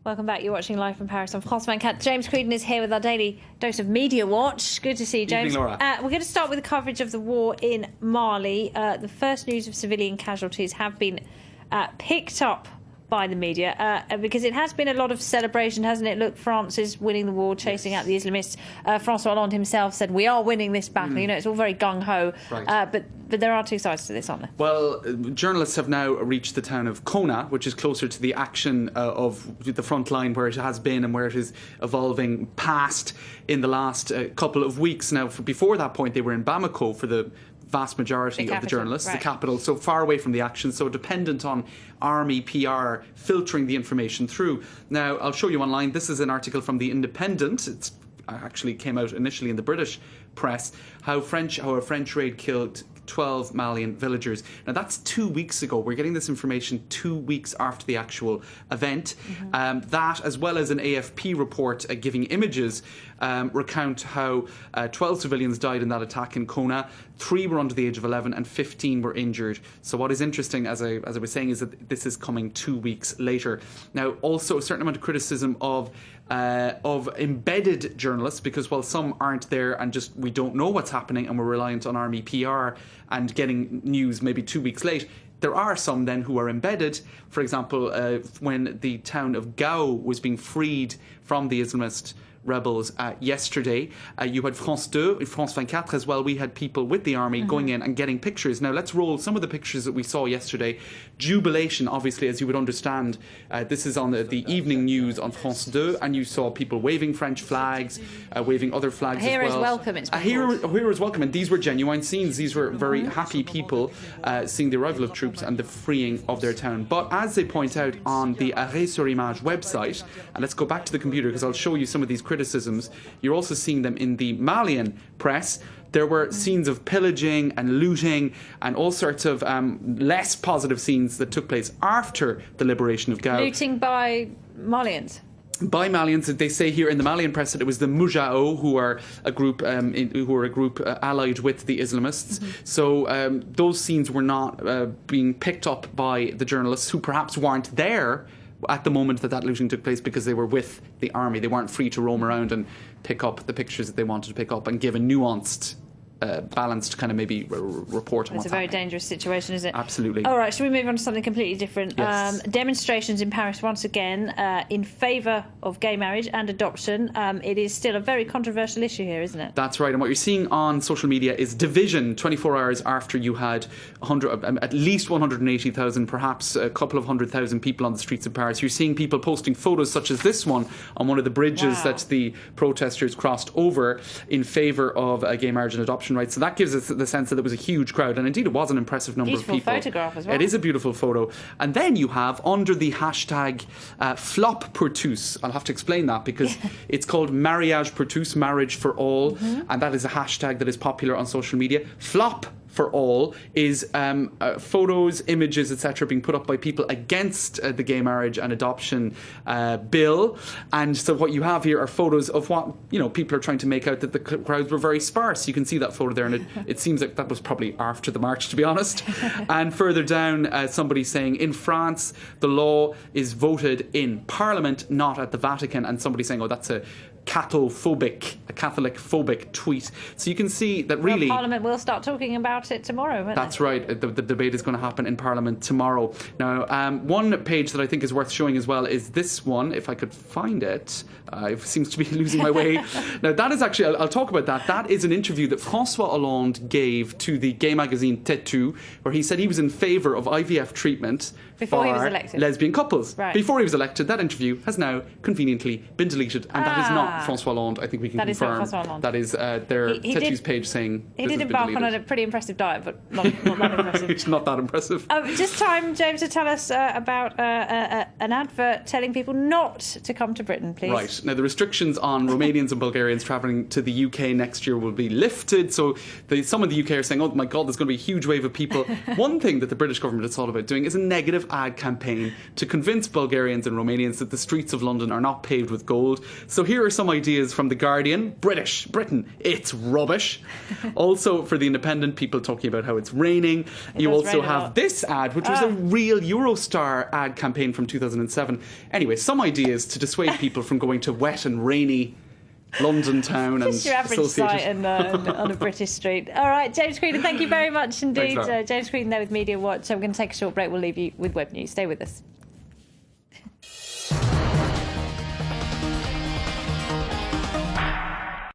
Welcome back. You're watching Live from Paris on France 24. James Creedon is here with our daily dose of Media Watch. Good to see you, James. Evening, Laura. We're going to start with the coverage of the war in Mali. The first news of civilian casualties have been picked up by the media because it has been a lot of celebration, hasn't it? Look, France is winning the war, chasing out the Islamists. François Hollande himself said, we are winning this battle. You know, it's all very gung-ho. Right. But there are two sides to this, aren't there? Well, journalists have now reached the town of Konna, which is closer to the action of the front line where it has been and where it is evolving past in the last couple of weeks. Now, before that point, they were in Bamako for the vast majority of the journalists, right. The capital, so far away from the action, so dependent on army PR filtering the information through. Now, I'll show you online. This is an article from The Independent. It's actually came out initially in the British press, how a French raid killed 12 Malian villagers. Now, that's 2 weeks ago. We're getting this information 2 weeks after the actual event. That, as well as an AFP report giving images, recount how 12 civilians died in that attack in Konna. 3 were under the age of 11 and 15 were injured. So what is interesting, as I was saying, is that this is coming 2 weeks later. Now, also a certain amount of criticism of embedded journalists, because while some aren't there and just we don't know what's happening and we're reliant on army PR and getting news maybe 2 weeks late, there are some then who are embedded. For example, when the town of Gao was being freed from the Islamist rebels yesterday, you had France 2, France 24 as well. We had people with the army going in and getting pictures. Now let's roll some of the pictures that we saw yesterday. Jubilation, obviously, as you would understand. This is on the evening news on France 2, and you saw people waving French flags, waving other flags as well. A hero is welcome. It's a hero is welcome, and these were genuine scenes. These were very happy people seeing the arrival of troops and the freeing of their town. But as they point out on the Arrêt sur Image website, and let's go back to the computer because I'll show you some of these criticisms. You're also seeing them in the Malian press. There were scenes of pillaging and looting and all sorts of less positive scenes that took place after the liberation of Gao. Looting by Malians? By Malians. They say here in the Malian press that it was the Mujao, who are a group allied with the Islamists. So those scenes were not being picked up by the journalists, who perhaps weren't there at the moment that looting took place because they were with the army. They weren't free to roam around and pick up the pictures that they wanted to pick up and give a nuanced, balanced kind of maybe report on what's happening. It's a very dangerous situation, isn't it? Absolutely. All right, should we move on to something completely different? Yes. Demonstrations in Paris once again in favour of gay marriage and adoption. It is still a very controversial issue here, isn't it? That's right. And what you're seeing on social media is division 24 hours after you had at least 180,000, perhaps a couple of 100,000 people on the streets of Paris. You're seeing people posting photos such as this one on one of the bridges that the protesters crossed over in favour of gay marriage and adoption rights. So that gives us the sense that there was a huge crowd, and indeed it was an impressive number of people. Beautiful photograph as well. It is a beautiful photo. And then you have under the hashtag flop pour tous. I'll have to explain that because it's called mariage pour tous, marriage for all, and that is a hashtag that is popular on social media. Flop for all is photos, images, etc. being put up by people against the gay marriage and adoption bill. And so what you have here are photos of what people are trying to make out that the crowds were very sparse. You can see that photo there, and it seems like that was probably after the march, to be honest. And further down, somebody saying, in France, the law is voted in Parliament, not at the Vatican. And somebody saying, oh, that's a Catholic phobic tweet. So you can see that really Parliament will start talking about it tomorrow, won't That's they? right. The debate is going to happen in Parliament tomorrow. Now, one page that I think is worth showing as well is this one, if I could find it. It seems to be losing my way. Now, that is actually, I'll talk about that. That is an interview that François Hollande gave to the gay magazine Têtu, where he said he was in favour of IVF treatment before for he was elected. Lesbian couples. Right. Before he was elected, that interview has now conveniently been deleted, and that is not François Hollande. I think we can that confirm. Is not François Hollande. That is their Têtu's page saying he did embark on a pretty impressive diet, but not that impressive. It's not that impressive. Just time, James, to tell us about an advert telling people not to come to Britain, please. Right. Now, the restrictions on Romanians and Bulgarians travelling to the UK next year will be lifted. So some of the UK are saying, oh my God, there's going to be a huge wave of people. One thing that the British government has thought about doing is a negative ad campaign to convince Bulgarians and Romanians that the streets of London are not paved with gold. So here are some ideas from The Guardian. Britain, it's rubbish. Also for The Independent, people talking about how it's raining. You also have this ad, which was a real Eurostar ad campaign from 2007. Anyway, some ideas to dissuade people from going to wet and rainy London town. Just and your average sight on a British street. All right, James Creedon, thank you very much indeed. Thanks, James Creedon there with Media Watch. So we're going to take a short break. We'll leave you with web news. Stay with us.